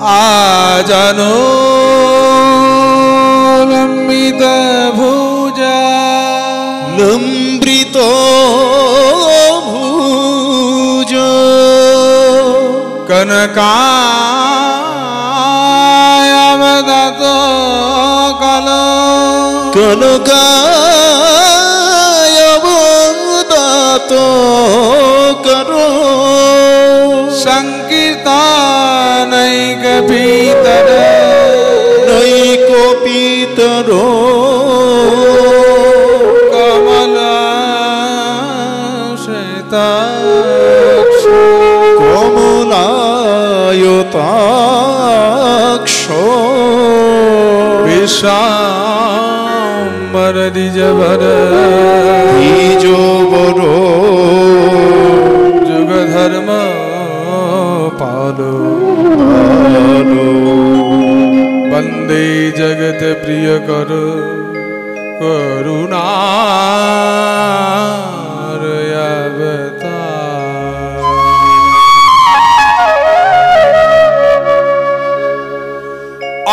আজানো লম্বিত ভুজা লম্বিত ভুজ কনকায়াবদত call কনকায়াবদত করো সংকীর্তনৈক পিতর নৈক পিতর কমল শ্বেতাক্ষ কমলায়তাক্ষ বিশ্বম্বর দ্বিজবর দ্বিজবর যুগধর্ম পালো বন্দে জগত প্রিয় কর করুণারয়াবতার।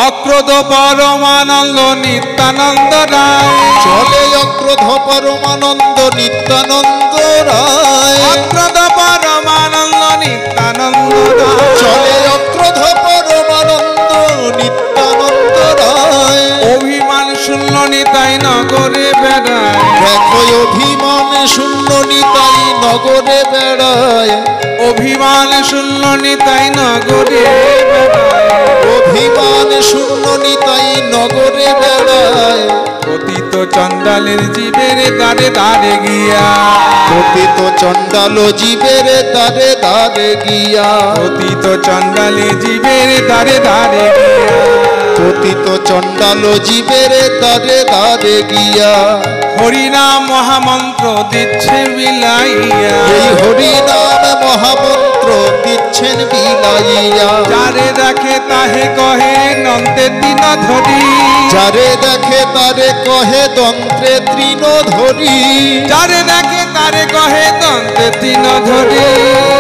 অক্রোধ পরমানন্দ নিত্যানন্দ রায় চলে অক্রোধ পরমানন্দ নিত্যানন্দ রায় অক্রোধ পরমানন্দ নিত্যানন্দ রায় চলে অক্রোধ পরমানন্দ নিত্যানন্দ রায় অভিমান শূন্য নিতাই নগরে বেড়ায় দেখো অভিমান শূন্য নিতাই নগরে বেড়ায় অভিমান শূন্য নিতাই নগরে বেড়ায় অভিমান শূন্য নিতাই নগরে বেড়ায় পতিত চণ্ডালের জীবের দ্বারে দ্বারে গিয়া পতিত চণ্ডাল জীবের দ্বারে দ্বারে গিয়া পতিত চণ্ডালের জীবের দ্বারে দ্বারে গিয়া পতিত চণ্ডাল জীবের দ্বারে দ্বারে গিয়া হরিনাম মহামন্ত্র দিচ্ছে বিলাইয়া এই হরিনাম মহামন্ত্র দিচ্ছেন বিলাইয়া যারে দেখে তাহে কহে নন্তে দিন ধরি যারে দেখে তারে কহে দন্ত্রে তৃণ ধরি যারে দেখে তারে কহে দন্তে দিন ধরি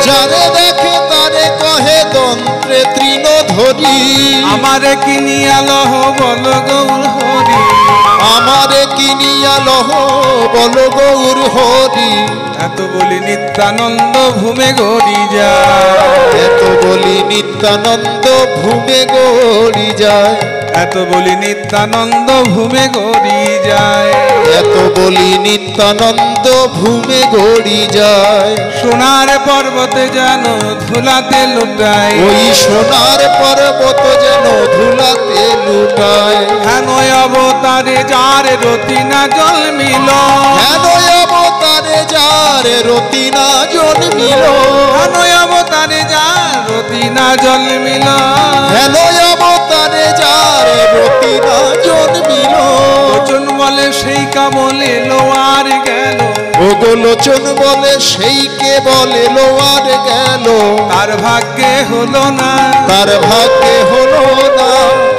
যারে দেখে তারে কহে দন্ত্রে তৃণ ধরি আমারে কিনিয়া লহ বল গৌর হরি আমারে কিনিয়া লহ বল গৌর হরি এত বলি নিত্যানন্দ ভূমে গড়ি যা এত বলি নিত্যানন্দ ভূমে গড়ি যায় এত বলি নিত্যানন্দ ভূমে গড়ি যায় এত বলি নিত্যানন্দ ভূমে গড়ি যায় সোনার পর্বতে যেন ধুলাতে লুটায় ওই সোনার পর্বত যেন ধুলাতে লুটায় হেন অবতারে যার রতিনা জন্মিল হেন অবতারে যার রতিনা জন্মিল হেন অবতারে যার রতিনা জন্মিল হেন অবতারে যার রতিনা জন্মিল লোচন বলে সেই কাবলে লোয়ার গেল ওগোলোচন বলে সেই কে বলে লোয়ার গেল তার ভাগ্যে হলো না তার ভাগ্যে হলো না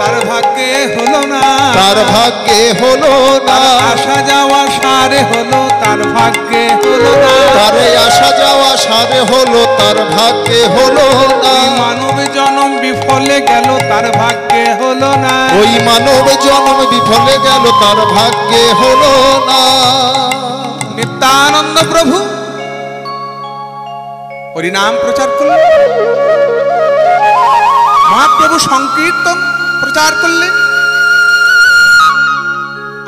তার ভাগ্যে হলো না তার ভাগ্যে হলো না আসা যাওয়া সারে হলো তার ভাগ্যে হলো না তারে আসা যাওয়া সারে হলো তার ভাগ্যে হলো না মানব জন্ম বিফলে গেল তার ভাগ্যে হলো না ওই মানব জন্ম বিফলে গেল তার ভাগ্যে হলো না নিত্যানন্দ প্রভু হরিনাম প্রচার করলেন মহাপ্রভু সংকীর্তন প্রচার করলেন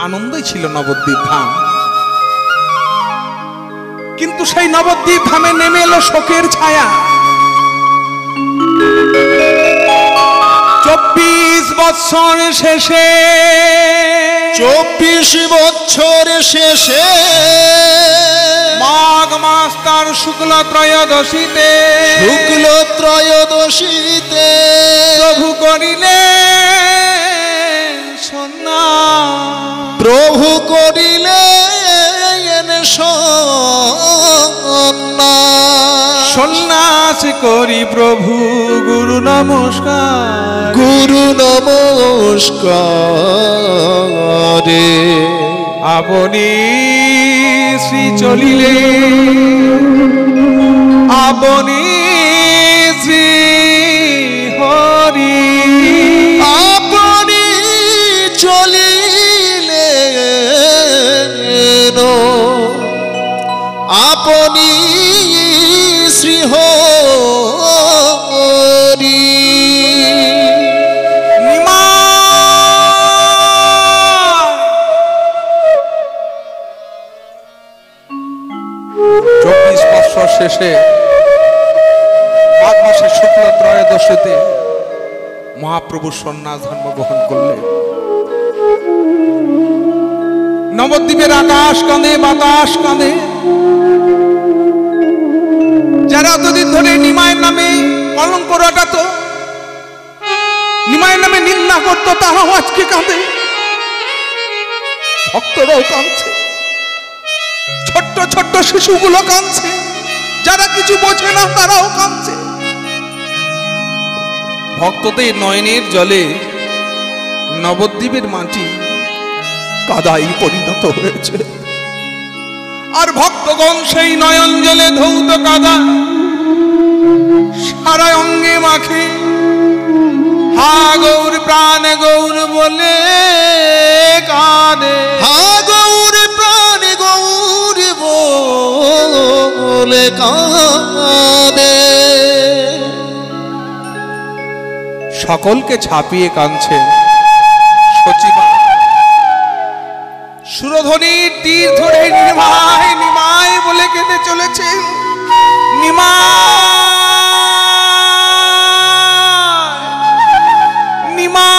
আনন্দই ছিল নবদ্বীপ ধাম কিন্তু সেই নবদ্বীপ ধামে নেমে এলো শোকের ছায়া 24 বৎসর শেষে 24 বছর শেষে মাঘ মাস তার শুক্ল ত্রয়োদশীতে শুক্ল ত্রয়োদশীতে প্রভু করিলে সন্ন্যাস প্রভু করিলে সন্ন্যাস করি প্রভু গুরু নমস্কার গুরু নমস্কারে আপনি শ্রী চলিলে আপনি শ্রী হরি শুক্ল ত্রয়োদশীতে মহাপ্রভু সন্ন্যাস ধর্ম গ্রহণ করলেন। নবদ্বীপের আকাশ কাঁদে, বাতাস কাঁদে। যারা এতদিন ধরে নিমায়ের নামে কলঙ্ক রটাতো, নিমায়ের নামে নিন্দা করতো, তারাও আজকে কাঁদে। ভক্তরাও কাঁদছে, ছোট্ট ছোট্ট শিশুগুলো কাঁদছে, যারা কিছু বোঝে না তারাও কাঁদছে। ভক্তদের নয়নের জলে নবদ্বীপের মাটি কাদায় পরিণত হয়েছে। আর ভক্তগণ সেই নয়ন জলে ধৌত কাদা সারা অঙ্গে মাখে হা গৌর প্রাণ গৌর বলে কাঁদে। হা গৌর প্রাণ গৌর বলে কাঁদে। সকলকে ছাপিয়ে কাঁদছে সচিবা। সুরধ্বনির তীর ধরে নিমায় নিমায় বলে কেঁদে চলেছে। নিমায় নিমায়।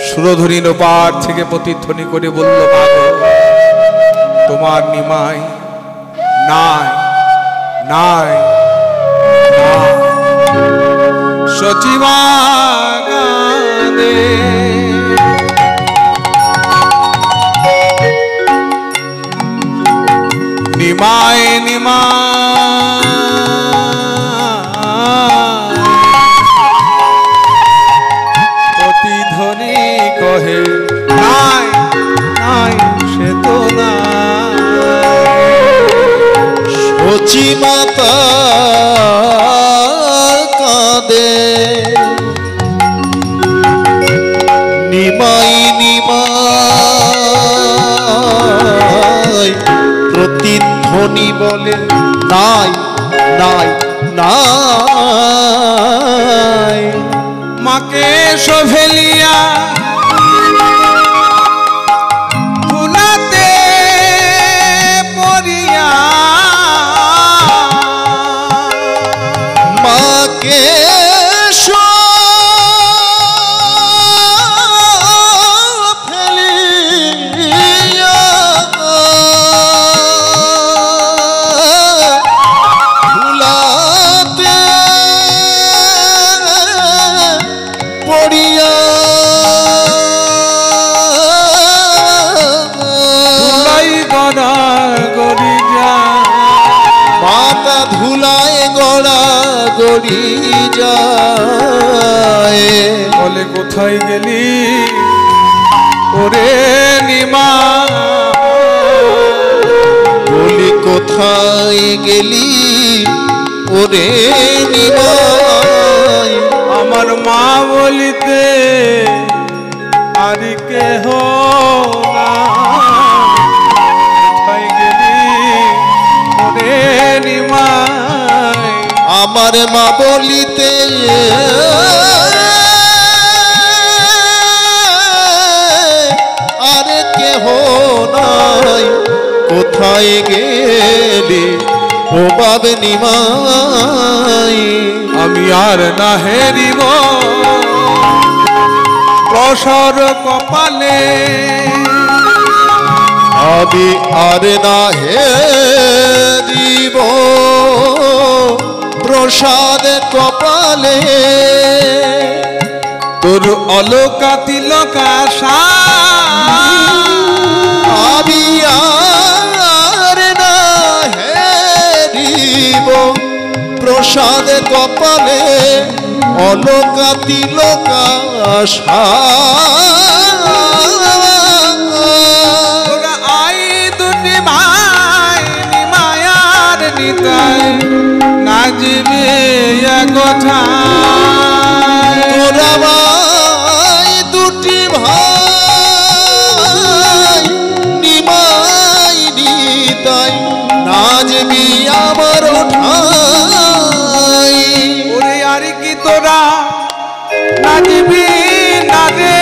সুরধ্বনির ওপার থেকে প্রতিধ্বনি করে বলল, মাগো তোমার নিমায় নাই নাই নাই। সচিবা কাঁদে। নিমায় নিমায় প্রতিধ্বনি কহে নাই নাই সে তো না। সচি মাতা কাঁদে। নিমাই নিমাই প্রতিধ্বনি বলে নাই নাই নাই। মাকে সোভেলিয়া ধুলাতে পড়িয়া, মাকে ফেলিয়া ধুলাতে পড়িয়া ধুলাই গড়া গড়ি যা। মাতা ধুলায় গড়া গড়ি যায়। বলে কোথায় গেলি ওরে নিমা, বলি কোথায় গেলি ওরে নিমাই। আমার মা বলিতে আর কেহ না। কোথায় গেলি ওরে নিমাই। আমার মা বলিতে আর কেহ নাই। কোথায় গেলি ও বাবে নিমাই। আমি আর না হেরিব প্রসর কপালে। আমি আর না হেরিব প্রসাদ কপালে। তোর অলকা তিলকা আমি আর না হেরিব প্রসাদ কপালে। অলকা তিলকা তোরা আই দুটি ভাই নিমায়ার নিতাই নাচবে কথা। তোরা ভাই দুটি ভাই নিমাই নিতাই নাচবি আমার ঠাই। ওরে আর কি তোরা নাচবি না রে।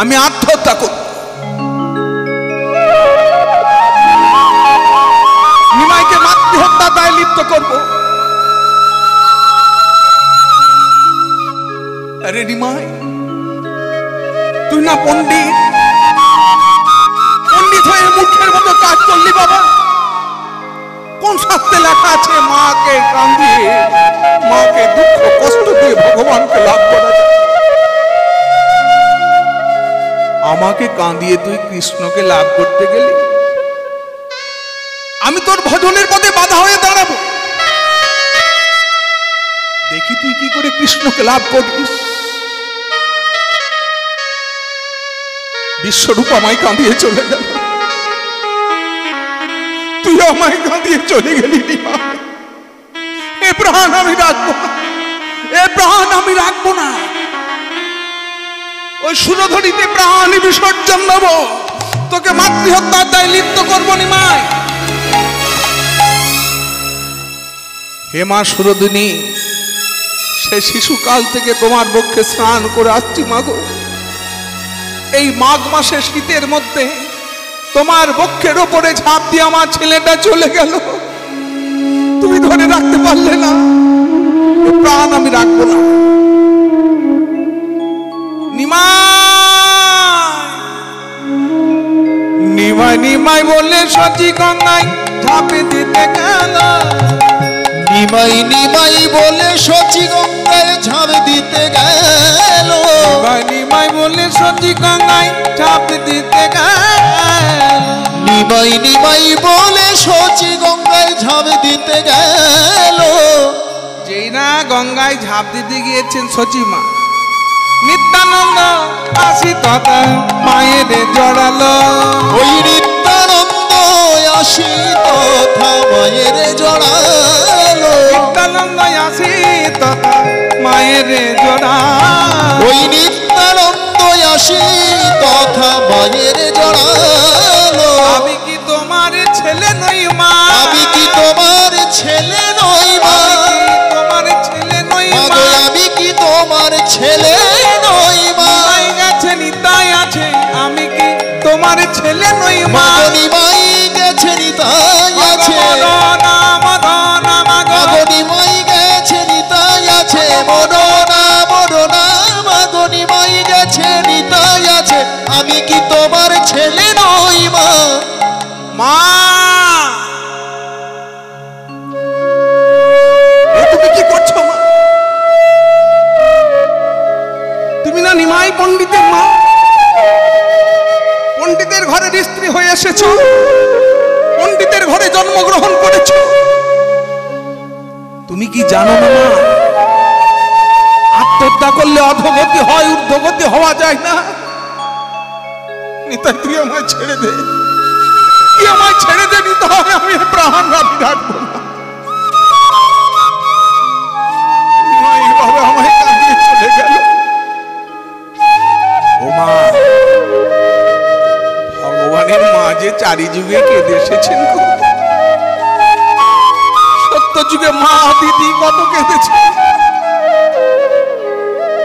আমি আত্মহত্যা করব। নিমাইকে মাতৃহত্যা দায় লিপ্ত করব। আরে নিমাই, তুই না পণ্ডিত, পণ্ডিত হয়ে মূর্খের মতো কাজ করলি বাবা। কোন শাস্ত্রে লেখা আছে মাকে কাঁদিয়ে, মাকে দুঃখ কষ্ট দিয়ে ভগবানকে লাভ করা যায়? আমাকে কাঁদিয়ে তুই কৃষ্ণকে লাভ করতে গেলি। আমি তোর ভজনের পথে বাধা হয়ে দাঁড়াবো। দেখি তুই কি করে কৃষ্ণকে লাভ করিস। বিশ্বরূপ আমায় কাঁদিয়ে চলে গেল, তুই আমায় কাঁদিয়ে চলে গেলি। এ প্রাণ আমি রাখবো না, এ প্রাণ আমি রাখবো না। ওই সুরধরিতে প্রাণ বিসর্জন দেব, তোকে মাতৃহত্যার দায় লিপ্ত করবো নিমাই। হে মা সুরধিনী, সে শিশুকাল থেকে তোমার বক্ষে স্নান করে আসছি মাগো। এই মাঘ মাসে শীতের মধ্যে তোমার বক্ষের ওপরে ঝাঁপ দিয়ে আমার ছেলেটা চলে গেল, তুমি ধরে রাখতে পারলে না। প্রাণ আমি রাখবো না। নিমাই নিমাই বলে সচি গঙ্গায় ঝাঁপে দিতে গেল। নিমাই নিমাই বলে সচি গঙ্গায় ঝাঁপ দিতে গেল। নিমাই বলে সচি গঙ্গায় ঝাঁপ দিতে গেল। নিমাই নিমাই বলে সচি গঙ্গায় ঝাঁপ দিতে গেল। যেই না গঙ্গায় ঝাঁপ দিতে গিয়েছেন সচিমা, নিত্যানন্দ আসি তথা মায়ের জড়ালো। ওই নিত্যানন্দ আসি তথা মায়ের জড়ালো। নিত্যানন্দ আসি তথা মায়ের জড়ালো। ওই নিত্যানন্দ আসি তথা মায়ের জড়ালো। আমি কি তোমার ছেলে নই মা? আমি কি তোমার ছেলে নই মা? তোমার ছেলে নই মা? আমি কি তোমার ছেলে নই মা? গেছে নিতাই আছে, আমি কি তোমার ছেলে নই মা? নিমাই গেছে নিতাই আছে। নিমাই গেছে নিতাই আছে। মরনা মরনা মাগো নিমাই গেছে নিতাই আছে। আমি কি তোমার ছেলে নই মা? মা তুমি কি করছো মা? তুমি না নিমাই পণ্ডিতের মা, পণ্ডিতের ঘরের স্ত্রী হয়ে এসেছো, পণ্ডিতের ঘরে জন্মগ্রহণ করেছো। তুমি কি জানো না মা, আত্মহত্যা করলে অধোগতি হয়, ঊর্ধ্বগতি হওয়া যায় না। নিতাই তুই আমায় ছেড়ে দে, তুই আমায় ছেড়ে দে নিতাই, আমি প্রাণ রাখি রাখবো না। এইভাবে আমায় কাঁদিয়ে চলে গেল। ও মা, ভগবানের মা যে চারি যুগে কেঁদে এসেছেন, সত্য যুগে মা দিদি কত কেঁদেছে,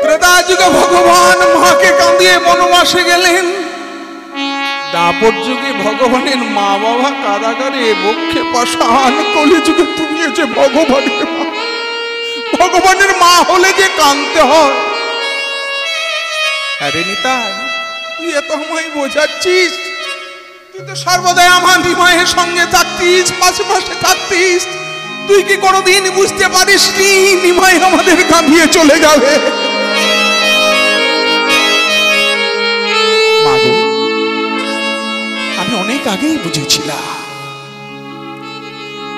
ত্রেতা যুগে ভগবান মাকে কাঁদিয়ে বনবাসে গেলেন, দাপর যুগে ভগবানের মা বাবা কারাগারে বক্ষে পাষাণ, কলি যুগে তুমি যে ভগবানের মা। ভগবানের মা হলে যে কাঁদতে হয়। আরে নিতাই, তুই এত আমায় বোঝাচ্ছিস, তুই তো সর্বদাই আমার নিমাইয়ের সঙ্গে থাকতিস, পাশে পাশে থাকতিস। তুই কি কোনোদিন বুঝতে পারিস নি নিমাই আমাদের কাঁদিয়ে চলে যাবে? মাগো, আমি অনেক আগেই বুঝেছিলাম,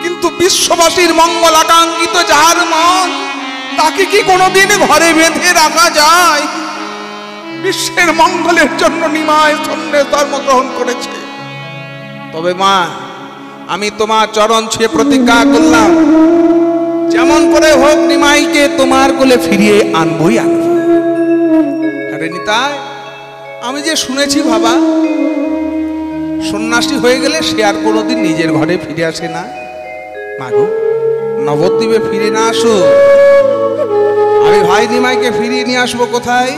কিন্তু বিশ্ববাসীর মঙ্গল আকাঙ্ক্ষিত যার মন, তাকে কি কোনোদিন ঘরে বেঁধে রাখা যায়? বিশ্বের মঙ্গলের জন্য নিমাই সন্ন্যাস ধর্ম গ্রহণ করেছে। তবে মা, আমি তোমার চরণ ছুঁয়ে প্রতিজ্ঞা করলাম, যেমন করে হোক নিমাইকে তোমার কোলে ফিরিয়ে আনবই আনবো। আরে নিতাই, আমি যে শুনেছি বাবা, সন্ন্যাসী হয়ে গেলে সে আর কোনোদিন নিজের ঘরে ফিরে আসে না। মাগো, নবদ্বীপে ফিরে না আসো, আমি ভাই নিমাইকে ফিরিয়ে নিয়ে আসবো কোথায়?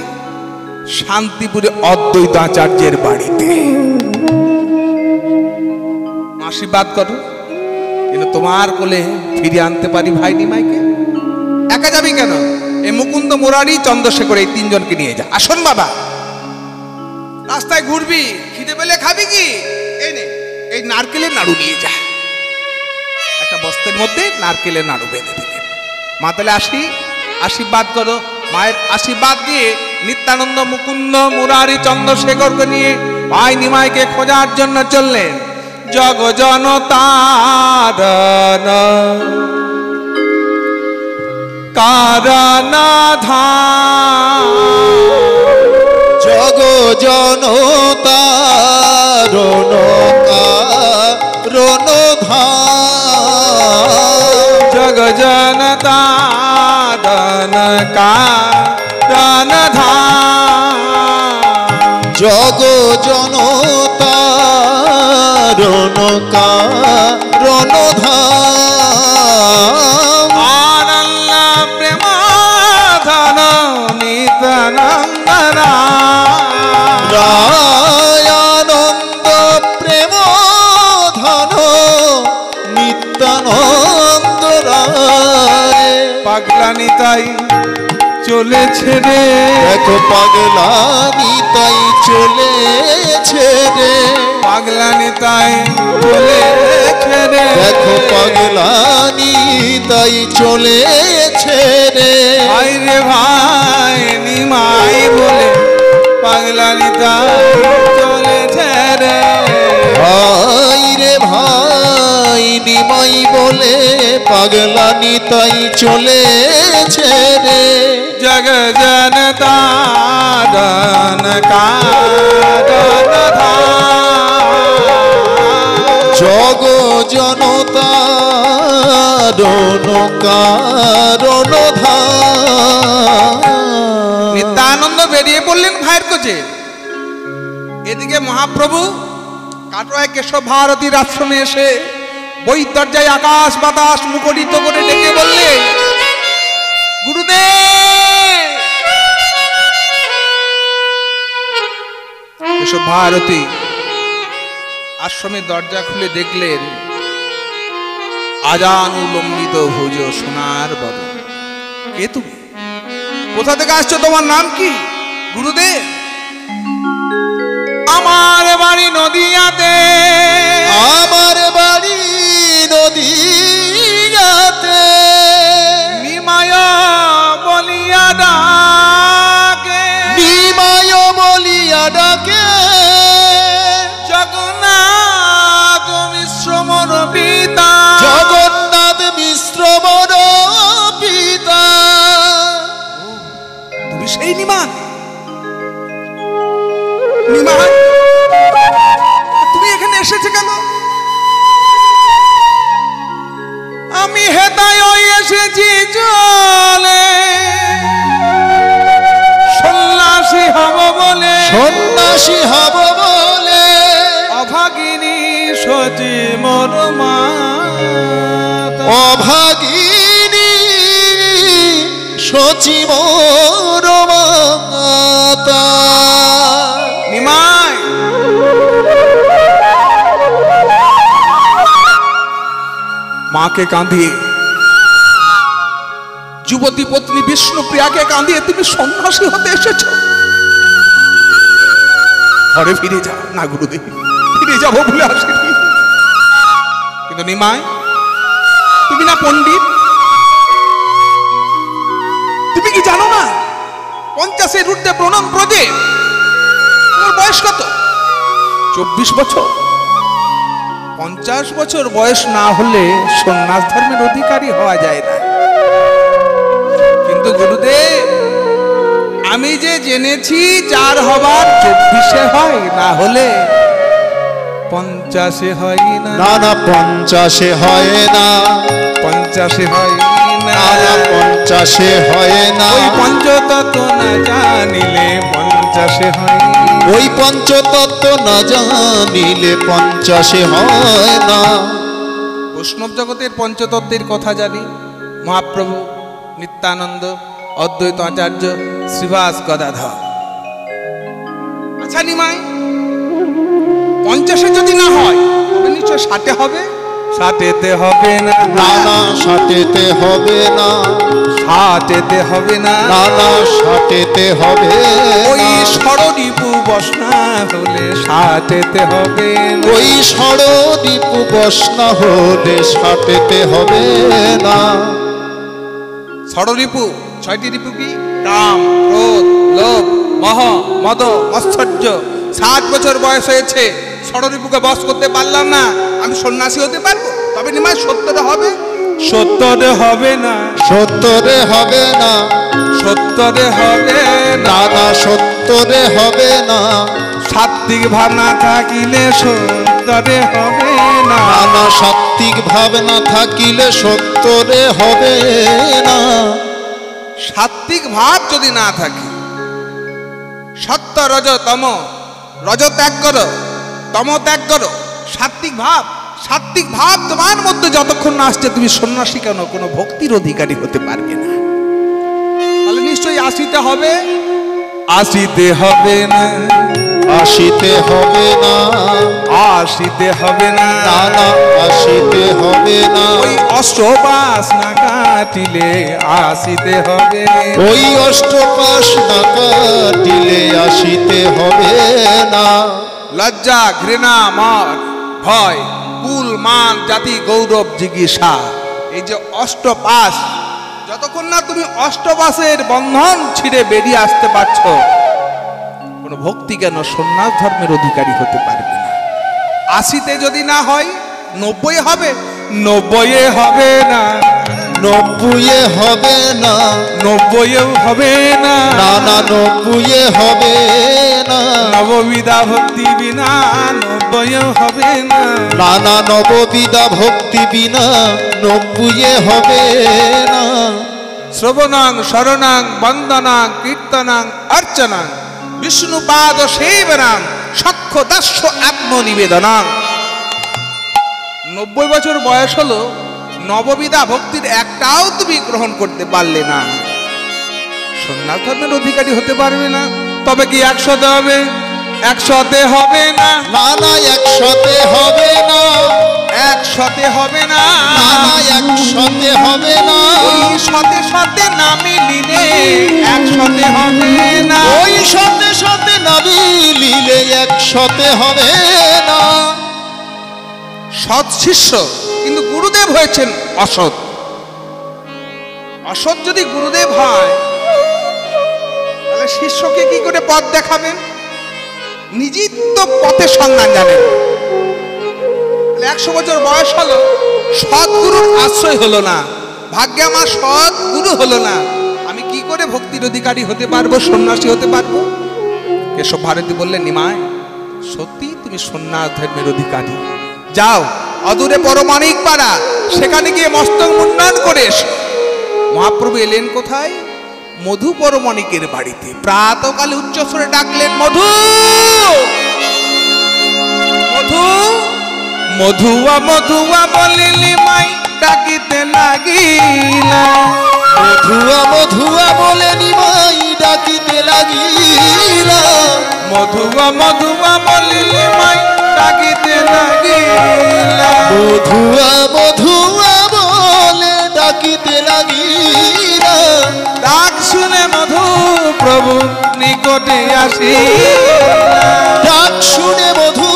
শান্তিপুরে অদ্বৈত আচার্যের বাড়িতে। আশীর্বাদ করো, কিন্তু তোমার কোলে ফিরিয়ে আনতে পারি ভাই নিমাইকে। একা যাবি কেন? এই মুকুন্দ, মুরারি, চন্দ্রশেখর এই তিনজনকে নিয়ে যা। আসুন বাবা, রাস্তায় ঘুরবি, খিদে পেলে খাবি কি? এই নে, এই নারকেলের নাড়ু নিয়ে যা। একটা বস্তার মধ্যে নারকেলের নাড়ু বেঁধে দিলেন। মা তাহলে আসি, আশীর্বাদ করো। মায়ের আশীর্বাদ দিয়ে নিত্যানন্দ, মুকুন্দ, মুরারি, চন্দ্রশেখরকে নিয়ে ভাই নিমাইকে খোঁজার জন্য চললেন। জগ জনতারণ কারণধাম, জগ জনতারণ কারণধাম, জগ জনতারণ কারণধাম, জগ জনতারণ কারণধাম, আনন্দ প্রেমাধন নিত্যানন্দ রায়ানন্দ প্রেম ধন নিত্যানন্দ রায়। পাগলা নিতাই চলেছে রে, দেখো পাগলা নিতাই চলেছে রে, পাগলা নিতাই চলেছে রে, দেখো পাগলা নিতাই চলেছে রে। ভাই রে ভাই নিমাই বলে পাগলা নিতাই চলেছে রে, ভাই রে ভাই নিমাই বলে পাগলা নিতাই চলেছে রে। জগ জনতারণ কারণধাম, জগ জনতারণ কারণধাম। নিত্যানন্দ বেরিয়ে পড়লেন ভাইয়ের খোঁজে। এদিকে মহাপ্রভু কাটোয়ায় কেশব ভারতীর আশ্রমে এসে বৈদর্যায় আকাশ বাতাস মুখরিত করে ডেকে বললেন, গুরুদেব। কেশব ভারতী আশ্রমের দরজা খুলে দেখলেন আজানুলম্বিত ভুজ সোনার বদন। কে তুমি? কোথা থেকে আসছো? তোমার নাম কি? গুরুদেব, আমার বাড়ি নদিয়াতে, আমার বাড়ি নদিয়াতে, নিমায় বলিয়া ডাকে, নিমায় বলিয়া ডাকে, জগন্নাথ মিশ্র মোর পিতা, জগন্নাথ মিশ্র মোর পিতা। তুমি সেই নিমা? নিমা, তুমি এখানে এসেছে কেন? আমি হেতায় এসেছি চলে, সন্ন্যাসী হব বলে, সন্ন্যাসী হব বলে, অভাগিনী সচি মোর মাতা, অভাগিনী সচি মোর মাতা। নিমাই, মাকে কাঁদিয়ে, যুবতী পত্নী বিষ্ণুপ্রিয়াকে কাঁদিয়ে তুমি সন্ন্যাসী হতে এসেছ? ঘরে ফিরে যাও। না গুরুদেব, ফিরে যাবো বলে আসিনি। কিন্তু নিমাই, তুমি না পণ্ডিত? তুমি কি জানো না 50-এর ঊর্ধ্বে প্রণব ব্রজে তোমার বয়স কত? 24 বছর। 50 বছর বয়স না হলে সন্ন্যাস ধর্মের অধিকারী হওয়া যায় না। কিন্তু গুরুদেব, আমি যে জেনেছি যার হবার 24-এ হয়, না হলে 50-এ হয় না। না না 50-এ হয় না, 50-এ হয় না, না না 50-এ হয় না। ওই পঞ্চতত্ত্ব না জানিলে 50-এ হয় না। ওই পঞ্চতত্ত্ব না জানিলে 50-এ হয় না। বৈষ্ণব জগতের পঞ্চতত্ত্বের কথা জানি। মহাপ্রভু, নিত্যানন্দ, অদ্বৈত আচার্য, শ্রীবাস গদাধর, আচ্ছা নিমাই, 50-এ যদি না হয় তবে নিশ্চয় 60-এ হবে। 60-এতে হবে না, না না 60-এতে হবে না, 60-এতে হবে না, না না 60-এতে হবে ওই না, ষড়রিপু বসনা হলে 60-এতে হবে না, ওই ষড়রিপু বসনা হলে 60-এতে হবে না। ষড়রিপু 6টি রিপু কি? কাম, ক্রোধ, লোভ, মোহ, মদ, মৎসর্য। 60 বছর বয়স হয়েছে, ষড়রিপুকে বশ করতে পারলাম না, আমি সন্ন্যাসী হতে পারবো? তবে নিমাই 70-এ হবে। 70-এ হবে না, 70-এ হবে না, 70-এ হবে না না 70-এ হবে না, সাত্বিক ভাবনা থাকিলে 70-এ হবে না, না না সাত্বিক ভাবনা থাকিলে 70-এ হবে না। সাত্বিক ভাব যদি না থাকে, সত্য রজ তম, রজ ত্যাগ করো, তম ত্যাগ করো, সাত্বিক ভাব, সাত্বিক ভাব তোমার মধ্যে যতক্ষণ না আসছে তুমি সন্ন্যাসী কেন কোনো ভক্তির অধিকারী হতে পারবে না। তাহলে নিশ্চয়ই 80-তে হবে। 80-তে হবে না, 80-তে হবে না, 80-তে হবে না, না না 80-তে হবে না, ওই অষ্টপাস না কাটিলে 80-তে হবে, ওই অষ্টপাশ না কাটিলে 80-তে হবে না। লজ্জা, ঘৃণা, মর, ভয়, কুল, মান, জাতি, গৌরব, জিজ্ঞাসা, এই যে অষ্টপাশ, যতক্ষণ না তুমি অষ্টপাশের বন্ধন ছিঁড়ে বেরিয়ে আসতে পারছো কোনো ভক্তি কেন সন্ন্যাস ধর্মের অধিকারী হতে পারবে না। 80-তে যদি না হয় 90-এ হবে। 90-এ হবে না, 90-এ হবে না, 90-এও হবে না, না না 90-এ হবে না, নববিধা ভক্তি বিনা 90-এও হবে না, না না নববিধা ভক্তি বিনা 90-এ হবে না। শ্রবণাং শরণাং বন্দনাং কীর্তনাং অর্চনাং বিষ্ণুপাদ সেবনাং সক্ষ দাস্য আত্মনিবেদনাং। 90 বছর বয়স হলো, নববিধা ভক্তির একটাও তুমি গ্রহণ করতে পারলে না, সন্ন্যাস ধর্মের অধিকারী হতে পারবে না। তবে কি 100-তে হবে? 100-তে হবে না, না না 100-তে হবে না, 100-তে হবে না, না না 100-তে হবে না, ওই শতে শতে না মিলিলে 100-তে হবে না, ওই সাথে সাথে না মিলিলে 100-তে হবে না। সৎ শিষ্য কিন্তু গুরুদেব হয়েছেন অসৎ। অসৎ যদি গুরুদেব হয় তাহলে শিষ্যকে কি করে পথ দেখাবেন? নিজেই তো পথের সন্ধান জানেন। 100 বছর বয়স হলো, সৎ গুরুর আশ্রয় হলো না, ভাগ্যে আমার সৎ গুরু হলো না, আমি কি করে ভক্তির অধিকারী হতে পারবো, সন্ন্যাসী হতে পারবো? কেশব ভারতী বললেন, নিমাই সত্যি তুমি সন্ন্যাস ধর্মের অধিকারী, যাও অদূরে পরমাণিক পাড়া, সেখানে গিয়ে মস্তক মুন্ডন করে এসো। মহাপ্রভু এলেন কোথায়? মধু পরমাণিকের বাড়িতে। প্রাতকালে উচ্চস্বরে ডাকলেন, মধু মধু মধুয়া মধুয়া বলিলি মাই ডাকিতে লাগিলা, মধুয়া মধুয়া বলে নিমাই ডাকিতে লাগিলা, মধুয়া মধুয়া বলিলি মাই ডাকিতে লাগিলা, মধুয়া মধুয়া বলে ডাকিতে লাগিলা, ডাক শুনে মধু প্রভু নিকটে আসিলা, ডাক শুনে মধু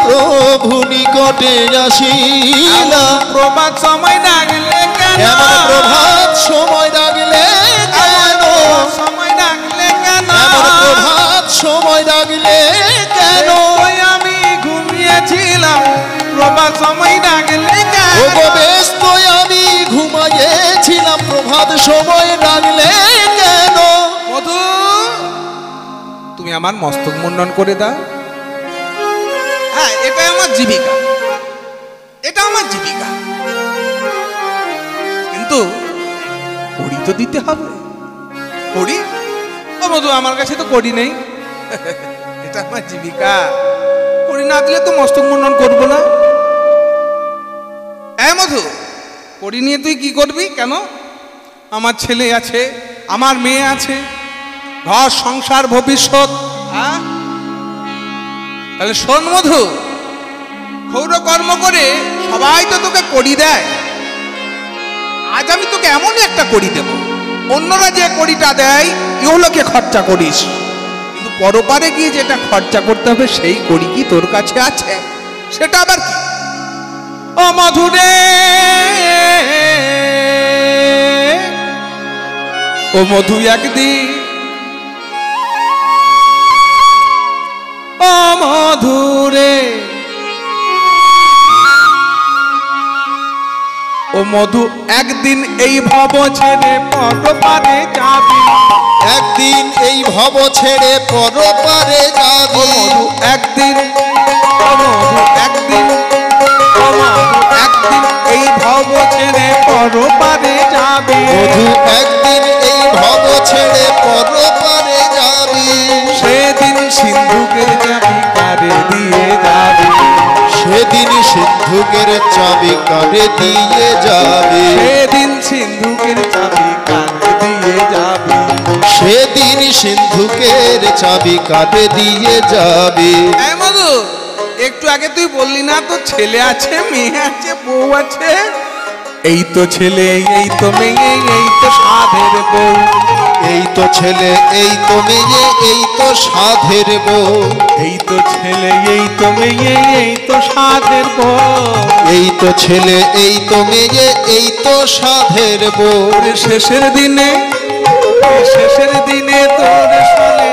প্রভু নিকটে আসিলা। প্রভাত সময় ডাকলে কেন? এমন প্রভাত সময় ডাকলে কেন? সময় ডাকলে কেন? এমন প্রভাত সময় ডাকলে কেন? ওই আমি ঘুমিয়েছিলাম, প্রভাত সময় ডাকলে কেন? ও গো ব্যস্ত আমি ঘুমাইয়েছিলাম, প্রভাত সময় ডাকলে কেন? মধু তুমি আমার মস্তক মুন্ডন করে দাও। হ্যাঁ, এটাই আমার জীবিকা, এটা আমার জীবিকা, কিন্তু কড়ি তো দিতে হবে। কড়ি? ও মধু আমার কাছে তো কড়ি নেই। এটা আমার জীবিকা, কড়ি না দিলে তো মস্তক মুন্ডন করবো না। মধু কড়ি নিয়ে তুই কি করবি? কেন? আমার ছেলে আছে, আমার মেয়ে আছে, ঘর সংসার ভবিষ্যৎ, তাহলে শোন মধু, ক্ষৌর কর্ম করে সবাই তো তোকে কড়ি দেয়, আজ আমি তোকে এমনই একটা কড়ি দেব, অন্যরা যে কড়িটা দেয় ইহলোকে খরচা করিস, কিন্তু পরপারে গিয়ে যেটা খরচা করতে হবে সেই কড়ি কি তোর কাছে আছে? সেটা আবার কি? ও মধুরে, ও মধু একদিন, ও মধুরে, ও মধু একদিন এই ভব ছেড়ে পরপারে যাবি, একদিন এই ভব ছেড়ে পরপারে ও যাবি। মধু একদিন, ও মধু একদিন, ও মধু একদিন এই ভব ছেড়ে পরপারে যাবি, মধু একদিন এই ভব ছেড়ে পরপারে যাবি। সেদিন সিন্ধুকের চাবি কারে দিয়ে যাবি, সেদিন সিন্ধুকের চাবি কারে দিয়ে যাবে। সেদিন সিন্ধুকের চাবি কারে দিয়ে যাবি, সেদিন সিন্ধুকের চাবি কারে দিয়ে যাবে। এই মধু, একটু আগে তুই বললি না তো ছেলে আছে, মেয়ে আছে, বউ আছে? এই তো ছেলে, এই তো মেয়ে, এই তো সাধের বউ, এই তো ছেলে, এই তো মেয়ে, এই তো সাধের বউ। এই তো ছেলে, এই তো মেয়ে, এই তো সাধের বউ। এই তো ছেলে, এই তো মেয়ে, এই তো সাধের বউ। ওরে শেষের দিনে, শেষের দিনে তোর সনে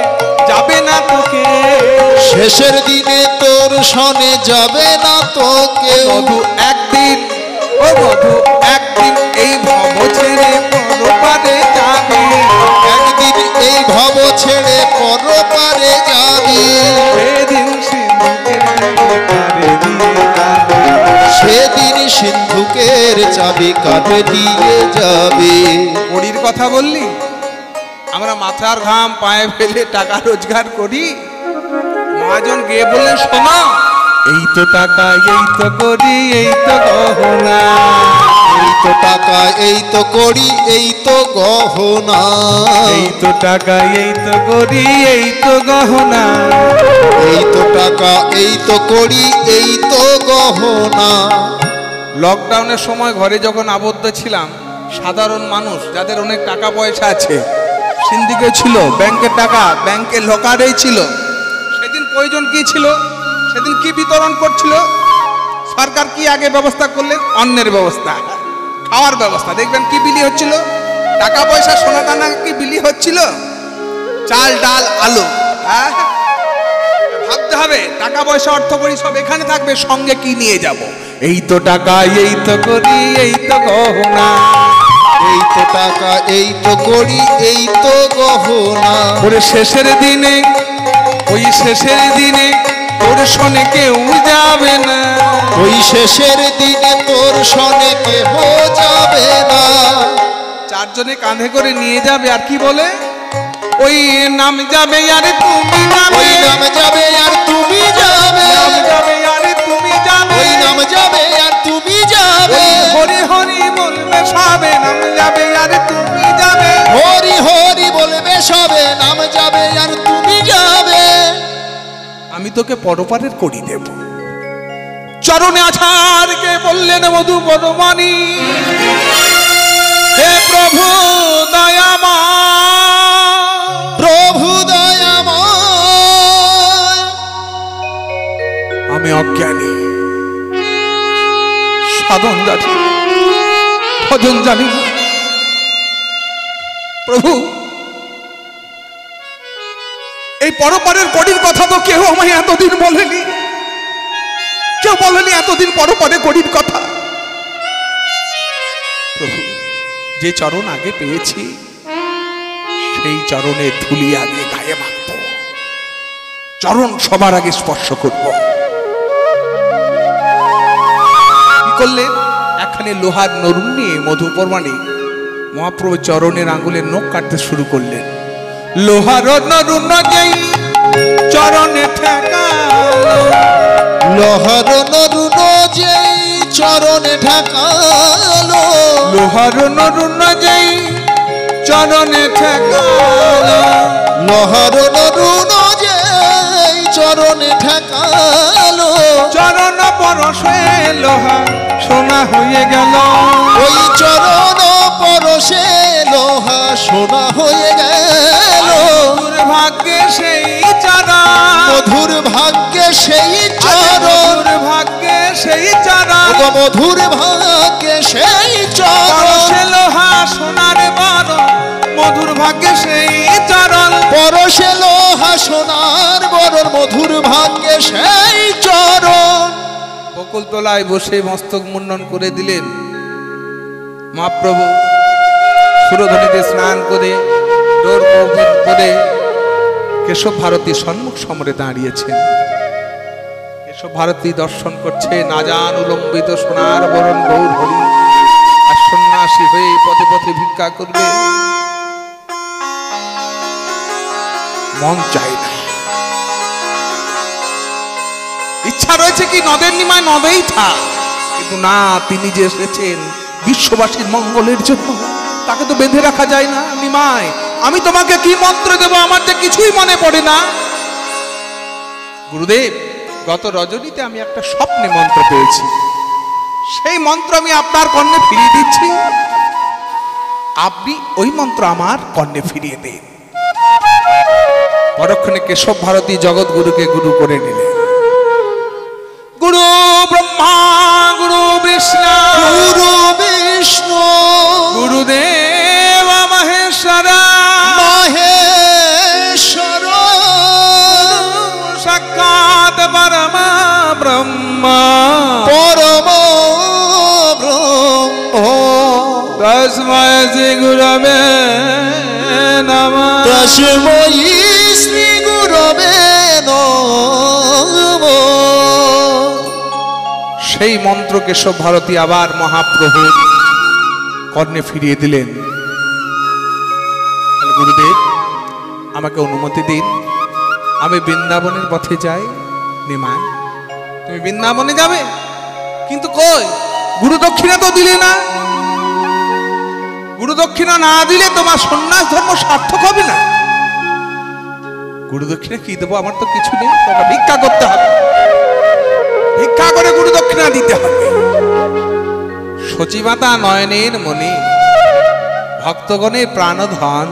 যাবে না তোকে, শেষের দিনে তোর সনে যাবে না তো কেউ। মধু একদিন, ও মধু একদিন এই ভব ছেড়ে পরপারে যাবি, একদিন এই ভব ছেড়ে পরপারে যাবি। সেদিন সিন্ধুকের কারে দিয়ে যাবি, সেদিন সিন্ধুকের চাবি কারে দিয়ে যাবে। কড়ির কথা বললি, আমরা মাথার ঘাম পায়ে ফেলে টাকা রোজগার করি, মহাজন গিয়ে বললেন শোনো, এই তো টাকা, এই তো করি, এই তো গহনা, এই তো টাকা, এই তো করি, এই তো গহনা। এই তো টাকা, এই তো করি, এই তো গহনা। এই তো টাকা, এই তো করি, এই তো গহনা। লকডাউনের সময় ঘরে যখন আবদ্ধ ছিলাম, সাধারণ মানুষ যাদের অনেক টাকা পয়সা আছে, সিন্ডিকেট ছিল, ব্যাংকের টাকা ব্যাংকের লকারেই ছিল, সেদিন প্রয়োজন কি ছিল, সেদিন কি বিতরণ করছিল সরকার? কি আগে ব্যবস্থা করলেন? অন্নের ব্যবস্থা, খাওয়ার ব্যবস্থা। দেখবেন কি বিলি হচ্ছিল, টাকা পয়সা সোনা দানা কি বিলি হচ্ছিল, চাল ডাল আলু। হ্যাঁ, ভাবতে হবে টাকা পয়সা অর্থ করি সব এখানে থাকবে, সঙ্গে কি নিয়ে যাব? এই তো টাকা, এই তো করি, এই তো গহনা। এই তো টাকা, এই তো করি, এই তো গহনা। ওরে শেষের দিনে, ওই শেষের দিনে তোর সনে কেউ যাবে না, ওই শেষের দিনে তোর সনে কেহ যাবে না। চারজনে কাঁধে করে নিয়ে যাবে, আর কি বলে, ওই নাম যাবে আরে তুমি যাবে, ওই নাম যাবে আর তুমি যাবে। নাম যাবে আরে তুমি যাবে, ওই নাম যাবে আর তুমি যাবে। হরি হরি বলবে সবে, নাম যাবে আরে তুমি যাবে। হরি হরি বলবে সবে, নাম যাবে আর তুমি যাবে। আমি তোকে পরপারের করি দেব। চরণে আছাড়কে বললেন মধু বদমানি, হে প্রভু দয়াময়, প্রভু দয়াময়। আমি অজ্ঞানী, সাধন জানি, ভজন জানি না। প্রভু, এই পরপারের কড়ির কথা তো কেউ আমায় এতদিন বলেনি, কেউ বলেনি এতদিন পরপারে কড়ির কথা। প্রভু, যে চরণ আগে পেয়েছি সেই চরণের ধুলি আগে গায়ে মাখব, চরণ সবার আগে স্পর্শ করব। কি করলেন? একখানে লোহার নরুন নিয়ে মধুপর্মাণিক মহাপ্রভু চরণের আঙ্গুলের নখ কাটতে শুরু করলেন। লোহার নরুন যেই চরণে ঠেকালো, লোহার নরুন যেই চরণে ঠেকালো। লোহার নরুন যেই চরণে ঠেকালো, লোহার নরুন যেই চরণে ঠেকালো। পরশে লোহা সোনা হয়ে গেল। ওই চরণ পরশে লোহা সোনা হয়ে গেল। মধুর ভাগ্যে সেই চরণ, মধুর ভাগ্যে সেই চরণ, মধুর ভাগ্যে সেই চরণ, মধুর ভাগ্যে সেই চরণ। পরশে লোহা সোনার বরণ, মধুর ভাগ্যে সেই চরণ। পরশে লোহা সোনার বরণ, মধুর ভাগ্যে সেই চরণ। বকুল তলায় বসে মস্তক মুন্ডন করে দিলেন মহাপ্রভু। সুরধ্বনিতে স্নান করে ডোর করে কেশব ভারতী সম্মুখ সমরে দাঁড়িয়েছেন। কেশব ভারতী দর্শন করছে, না জান উলম্বিত সোনার বরণ গৌর হরি, আর সন্ন্যাসী হয়ে পথে পথে ভিক্ষা করবে। মন চাই না, ইচ্ছা রয়েছে কি নদের নিমায় নদেই থাক, কিন্তু না, তিনি যে এসেছেন বিশ্ববাসীর মঙ্গলের জন্য, তাকে তো বেঁধে রাখা যায় না। নিমায়, আমি তোমাকে কি মন্ত্র দেব, আমার যে কিছুই মনে পড়ে না। গুরুদেব, গত রজনীতে আমি একটা স্বপ্নে মন্ত্র পেয়েছি, সেই মন্ত্র আমি আপনার কর্ণে ফিরিয়ে দিচ্ছি, আপনি ওই মন্ত্র আমার কর্ণে ফিরিয়ে দিন। পরক্ষণে কেশব ভারতী জগৎগুরুকে গুরু করে নিলেন। গুরু ব্রহ্মা, গুরু বিষ্ণু, গুরু বিষ্ণু, গুরুদেব মহেশ্বর, মহেশ্বর, সাক্ষাৎ পরম ব্রহ্ম, পরম ব্রহ্ম। তস্মৈ শ্রী গুরবে নমঃ, তস্মৈ শ্রী গুরবে নমঃ। সেই মন্ত্র কেশব ভারতী আবার মহাপ্রভুর কর্ণে ফিরিয়ে দিলেন। গুরুদেব, আমাকে অনুমতি দিন, আমি বৃন্দাবনের পথে যাই। নিমায়, তুমি বৃন্দাবনে যাবে, কিন্তু কই গুরু দক্ষিণা তো দিলে না। গুরু দক্ষিণা না দিলে তোমার সন্ন্যাস ধর্ম সার্থক হবে না। গুরু দক্ষিণা কি দেবো, আমার তো কিছু নেই, তোমাকে ভিক্ষা করতে হবে, ভিক্ষা করে গুরু দক্ষিণা দিতে হবে। সচিমাতা নয়নের মনি, ভক্তগণের প্রাণধন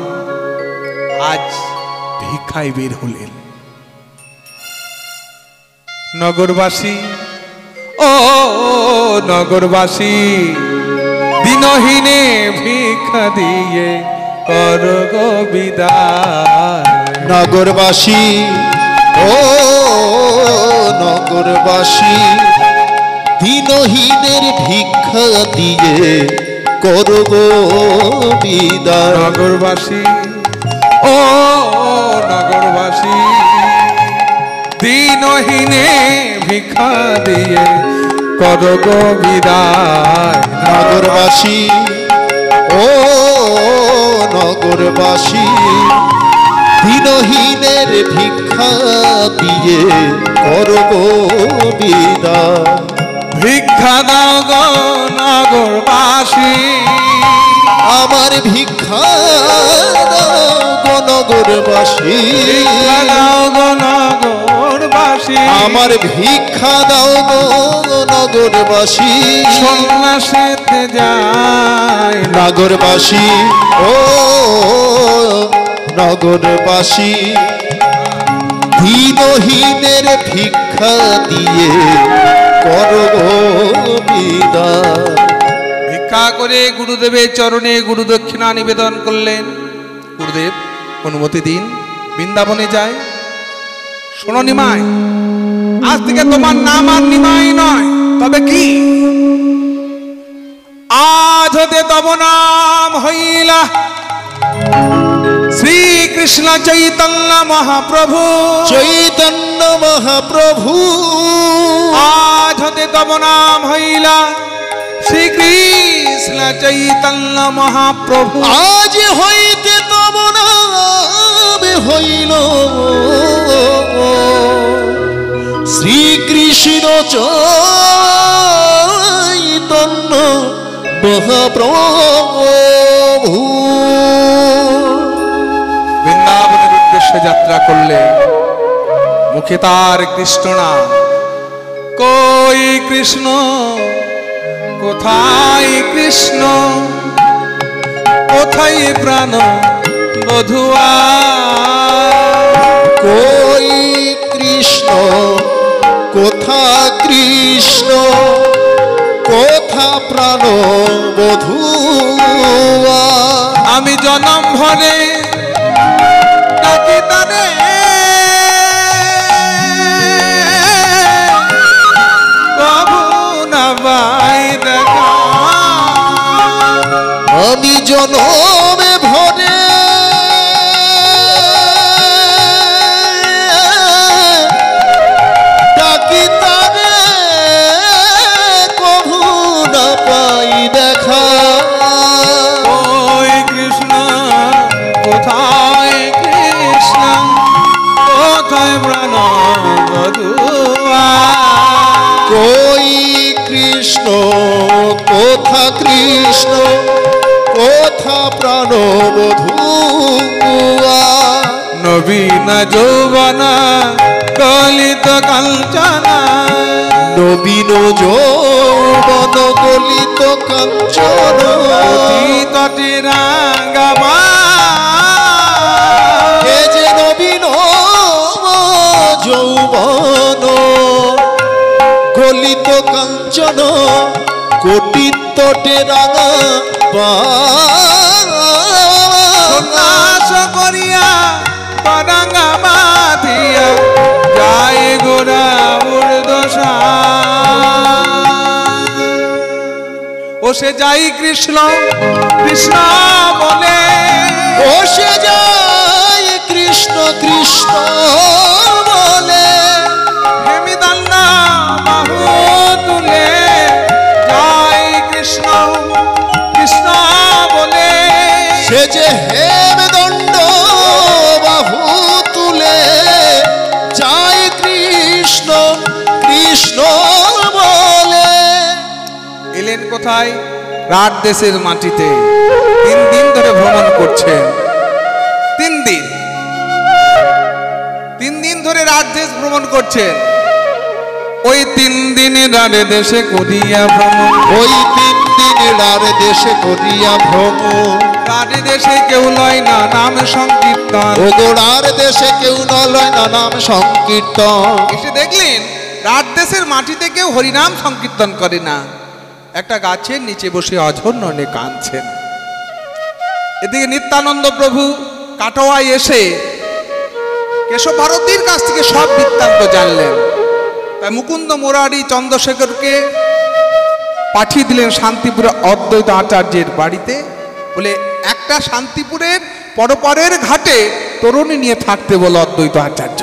আজ ভিক্ষায় বের হলেন। নগরবাসী, ও নগরবাসী, দিনহীনে ভিক্ষা দিয়ে কর গো বিদায়। নগরবাসী, ও নগরবাসী, দিনহীনের ভিক্ষা দিয়ে করো গো বিদায়। নগরবাসী, ও নগরবাসী, দিনহীনে ভিক্ষা দিয়ে কর গো বিদায়। নগরবাসী, ও নগরবাসী, দিনহীনের ভিক্ষা দিয়ে করো গো বিদায়। ভিক্ষা দাও গো নগরবাসী, আমার ভিক্ষা দাও গো নগরবাসী। ভিক্ষা দাও গো নগরবাসী, আমার ভিক্ষা দাও গো নগরবাসী। সন্ন্যাসীতে যায় নগরবাসী, ও নগরবাসী, দিনহীনের ভিক্ষা দিয়ে করো গো বিদায়। ভিক্ষা করে গুরুদেবের চরণে গুরু দক্ষিণা নিবেদন করলেন। গুরুদেব, অনুমতি দিন, বৃন্দাবনে যায়। শোনো নিমাই, আজ থেকে তোমার নাম আর নিমাই নয়, তবে কি আজ হতে তব নাম হইলা শ্রীকৃষ্ণ চৈতন্য মহাপ্রভু। চৈতন্য মহাপ্রভু, আজ হতে তব নাম হইলা শ্রীকৃষ্ণ চৈতন্য মহাপ্রভু। আজ হইতে তব নাম হইল শ্রীকৃষ্ণ চৈতন্য মহাপ্রভু। বৃন্দাবনের উদ্দেশ্যে 'উদ্দেশ্যে যাত্রা করলে মুখে তার কৃষ্ণ নাম, কই কৃষ্ণ কোথায় কৃষ্ণ কোথায় প্রাণ বধুয়া কই কৃষ্ণ কোথা কৃষ্ণ কোথা প্রাণ বধুয়া আমি জনম ভরে ডাকি তারে প্রভু না পাই দেখা আমি জনমে ভরে ডাকি তারে কভু না পাই দেখা ওই কৃষ্ণ কোথায় কৃষ্ণ কোথায় প্রাণ বধুয়া কই কৃষ্ণ কোথা কৃষ্ণ কোথা প্রাণ বধুয়া নবীন যৌবন কলিত কাঞ্চনা নবীন যৌবন গলিত কাঞ্চন তটে রাঙ্গাবা এ যে নবীন যৌবন গলিত কাঞ্চন কোটি তটে রাঙা সন্ন্যাস করিয়া তরঙ্গা বাঁধিয়া যায় গোরা উর্দশা ও সে যাই কৃষ্ণ কৃষ্ণ বলে ও সে যায় কৃষ্ণ কৃষ্ণ বলে হেমিদান্না বাহু তুলে যায় কৃষ্ণ কৃষ্ণ বলে সে যে হেমদণ্ড বাহু তুলে যায় কৃষ্ণ কৃষ্ণ বলে এলেন কোথায় রাত দেশের মাটিতে 3 দিন ধরে ভ্রমণ করছেন 3 দিন ধরে রাত দেশ ভ্রমণ করছেন ওই 3 দিনে রাত দেশে করিয়া ভ্রমণ ওই 3 দিনে রাত দেশে করিয়া ভ্রমণ রাত দেশে কেউ লয় না নাম সংকীর্তন ওগোড়ার দেশে কেউ নলয় না নাম সংকীর্তন এসে দেখলেন রাত দেশের মাটিতে কেউ হরিনাম সংকীর্তন করে না একটা গাছের নিচে বসে অঝর্ণনে কাঁদছেন এদিকে নিত্যানন্দ প্রভু কাটোয়ায় এসে কেশব ভারতীর কাছ থেকে সব বৃত্তান্ত জানলেন তাই মুকুন্দ মুরারি চন্দ্রশেখরকে পাঠিয়ে দিলেন শান্তিপুরে অদ্বৈত আচার্যের বাড়িতে বলে একটা শান্তিপুরের পরপরের ঘাটে তরুণী নিয়ে থাকতে বলে অদ্বৈত আচার্য